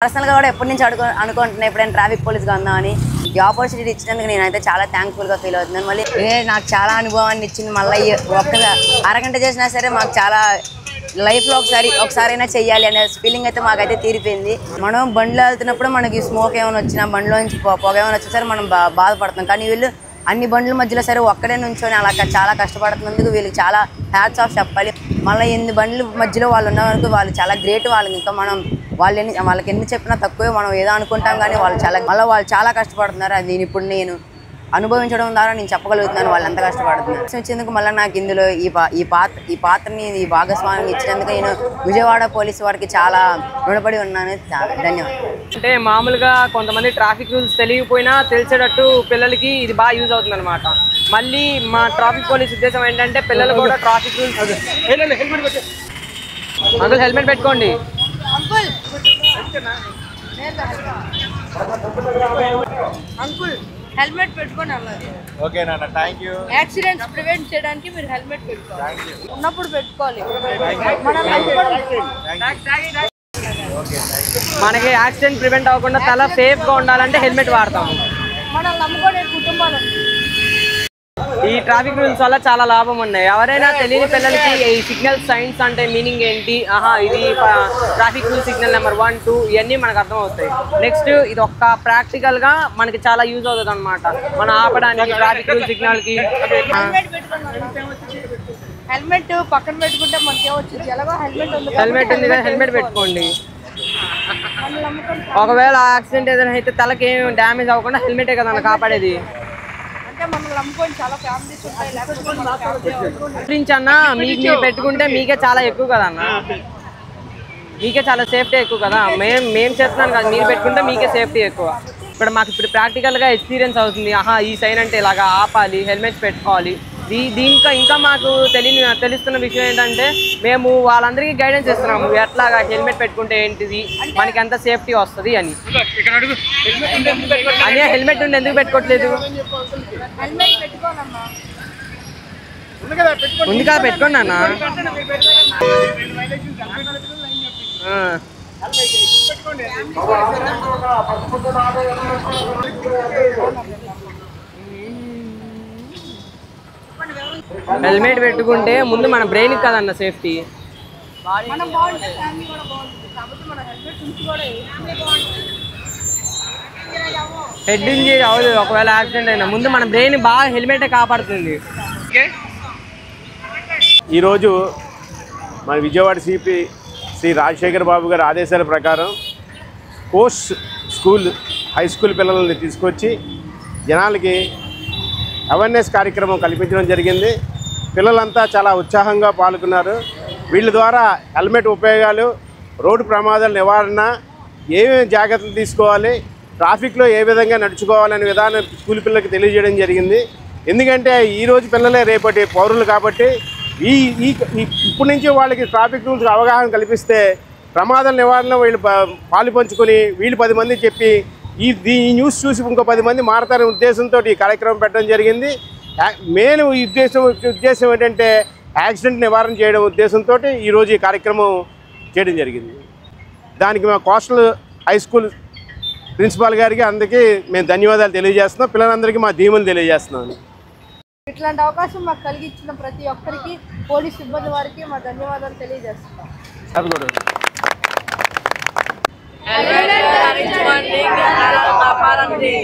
పర్సనల్గా కూడా ఎప్పటి నుంచి అనుకుంటున్నా ఎప్పుడైనా ట్రాఫిక్ పోలీస్గా ఉందామని. ఈ ఆపర్చునిటీ ఇచ్చినందుకు నేనైతే చాలా థ్యాంక్ఫుల్గా ఫీల్ అవుతున్నాను. మళ్ళీ నాకు చాలా అనుభవాన్ని ఇచ్చింది. మళ్ళీ ఒక్క అరగంట చేసినా సరే మాకు చాలా లైఫ్లో ఒకసారైనా చెయ్యాలి అనే ఫీలింగ్ అయితే మాకైతే తీరిపోయింది. మనం బండిలో వెళ్తున్నప్పుడు మనకి స్మోక్ ఏమైనా వచ్చినా, బండిలో నుంచి పొగ ఏమైనా వచ్చినా సరే మనం బాధపడుతున్నాం. కానీ వీళ్ళు అన్ని బండ్ల మధ్యలో సరే ఒక్కడే నుంచొని అలా చాలా కష్టపడుతున్నందుకు వీళ్ళకి చాలా హ్యాట్స్ ఆఫ్ చెప్పాలి. మళ్ళీ ఎన్ని బండ్ల మధ్యలో వాళ్ళు ఉన్న వరకు వాళ్ళు చాలా గ్రేట్. వాళ్ళకి ఇంకా మనం వాళ్ళకి ఎన్ని చెప్పినా తక్కువే. మనం ఏదో అనుకుంటాం కానీ వాళ్ళు చాలా కష్టపడుతున్నారు. అది ఇప్పుడు నేను అనుభవించడం ద్వారా నేను చెప్పగలుగుతున్నాను వాళ్ళు ఎంత కష్టపడుతున్నారు. వచ్చినందుకు మళ్ళీ నాకు ఇందులో ఈ పాత్రని ఈ భాగస్వామ్యం ఇచ్చినందుకు నేను విజయవాడ పోలీసు వారికి చాలా రుణపడి ఉన్నాను. ధన్యవాదాలు. అంటే మామూలుగా కొంతమంది ట్రాఫిక్ రూల్స్ తెలియకపోయినా తెలిసేటట్టు పిల్లలకి ఇది బాగా యూజ్ అవుతుంది అనమాట. మళ్ళీ మా ట్రాఫిక్ పోలీస్ ఉద్దేశం ఏంటంటే పిల్లలు కూడా ట్రాఫిక్ రూల్స్ అంకుల్ హెల్మెట్ పెట్టుకోండి. అంకుల్ హెల్మెట్ పెట్టుకోండి అన్నారు. ఓకే నాన్న, థ్యాంక్ యూ. యాక్సిడెంట్స్ ప్రివెంట్ చేయడానికి మీరు హెల్మెట్ పెట్టుకోవాలి. ఉన్నప్పుడు పెట్టుకోవాలి. మనకి యాక్సిడెంట్ ప్రివెంట్ అవ్వకుండా చాలా సేఫ్గా ఉండాలంటే హెల్మెట్ వాడతాము. మనల్ని నమ్ముకునే కుటుంబాలు ఈ ట్రాఫిక్ రూల్స్ వల్ల చాలా లాభం ఉన్నాయి. ఎవరైనా తెలియని పిల్లలకి ఈ సిగ్నల్ సైన్స్ అంటే మీనింగ్ ఏంటి, ఇది ట్రాఫిక్ రూల్ సిగ్నల్ నెంబర్ 1, 2 ఇవన్నీ మనకు అర్థం అవుతాయి. నెక్స్ట్ ఇది ఒక్క ప్రాక్టికల్గా మనకి చాలా యూజ్ అవుతుంది అనమాట. మనం ఆపడానికి ట్రాఫిక్ రూల్ సిగ్నల్కి. హెల్మెట్ పక్కన పెట్టుకుంటే మనకి వచ్చింది. ఎలాగో హెల్మెట్ ఉంది కదా, హెల్మెట్ పెట్టుకోండి. ఒకవేళ యాక్సిడెంట్ ఏదైనా అయితే తలకి ఏం డ్యామేజ్ అవ్వకుండా హెల్మెటే కదా కాపాడేది. గురించి అన్న మీరు పెట్టుకుంటే మీకే చాలా ఎక్కువ కదా అన్న, మీకే చాలా సేఫ్టీ ఎక్కువ కదా. మేము చేస్తున్నాను కదా, మీరు పెట్టుకుంటే మీకే సేఫ్టీ ఎక్కువ. ఇప్పుడు ప్రాక్టికల్గా ఎక్స్పీరియన్స్ అవుతుంది. ఈ సైన్ అంటే ఇలాగా ఆపాలి, హెల్మెట్ పెట్టుకోవాలి. దీంట్లో ఇంకా మాకు తెలుస్తున్న విషయం ఏంటంటే మేము వాళ్ళందరికీ గైడెన్స్ ఇస్తున్నాము. ఎట్లాగా హెల్మెట్ పెట్టుకుంటే ఏంటిది, మనకి ఎంత సేఫ్టీ వస్తుంది అని. అదే హెల్మెట్ ఉండి ఎందుకు పెట్టుకోవట్లేదు? ఉంది కదా, పెట్టుకోండి అన్న. హెల్మెట్ పెట్టుకుంటే ముందు మన బ్రెయిన్ కదన్న సేఫ్టీ. హెడ్ ఇంజరీ అవ్వదు ఒకవేళ యాక్సిడెంట్ అయినా. ముందు మన బ్రెయిన్ బాగా హెల్మెట్ కాపాడుతుంది. ఈరోజు మన విజయవాడ సిపి శ్రీ రాజశేఖర్ బాబు గారి ఆదేశాల ప్రకారం పోస్ట్ స్కూల్ హై స్కూల్ పిల్లల్ని తీసుకొచ్చి జనాలకి అవేర్నెస్ కార్యక్రమం కల్పించడం జరిగింది. పిల్లలంతా చాలా ఉత్సాహంగా పాల్గొన్నారు. వీళ్ళ ద్వారా హెల్మెట్ ఉపయోగాలు, రోడ్డు ప్రమాదాల నివారణ, ఏమేమి జాగ్రత్తలు తీసుకోవాలి, ట్రాఫిక్లో ఏ విధంగా నడుచుకోవాలనే విధానం స్కూల్ పిల్లలకి తెలియజేయడం జరిగింది. ఎందుకంటే ఈరోజు పిల్లలే రేపటి పౌరులు కాబట్టి ఇప్పటి నుంచి వాళ్ళకి ట్రాఫిక్ రూల్స్ అవగాహన కల్పిస్తే ప్రమాదాల నివారణ వీళ్ళు పాలు పంచుకొని వీళ్ళు 10 మంది చెప్పి ఈ న్యూస్ చూసి ఇంకో 10 మంది మారతారనే ఉద్దేశంతో ఈ కార్యక్రమం పెట్టడం జరిగింది. మెయిన్ ఉద్దేశం ఏంటంటే యాక్సిడెంట్ నివారణ చేయడం ఉద్దేశంతో ఈరోజు ఈ కార్యక్రమం చేయడం జరిగింది. దానికి మా కోస్టల్ హై స్కూల్ ప్రిన్సిపాల్ గారికి అందరికీ మేము ధన్యవాదాలు తెలియజేస్తున్నాం. పిల్లలందరికీ మా ధీమలు తెలియజేస్తున్నాం. ఇట్లాంటి అవకాశం మాకు కలిగించిన ప్రతి ఒక్కరికి, పోలీస్ సిబ్బంది వారికి మా ధన్యవాదాలు తెలియజేస్తున్నాం. హెల్మెట్ ధరించండి, ప్రాణాలను కాపాడండి.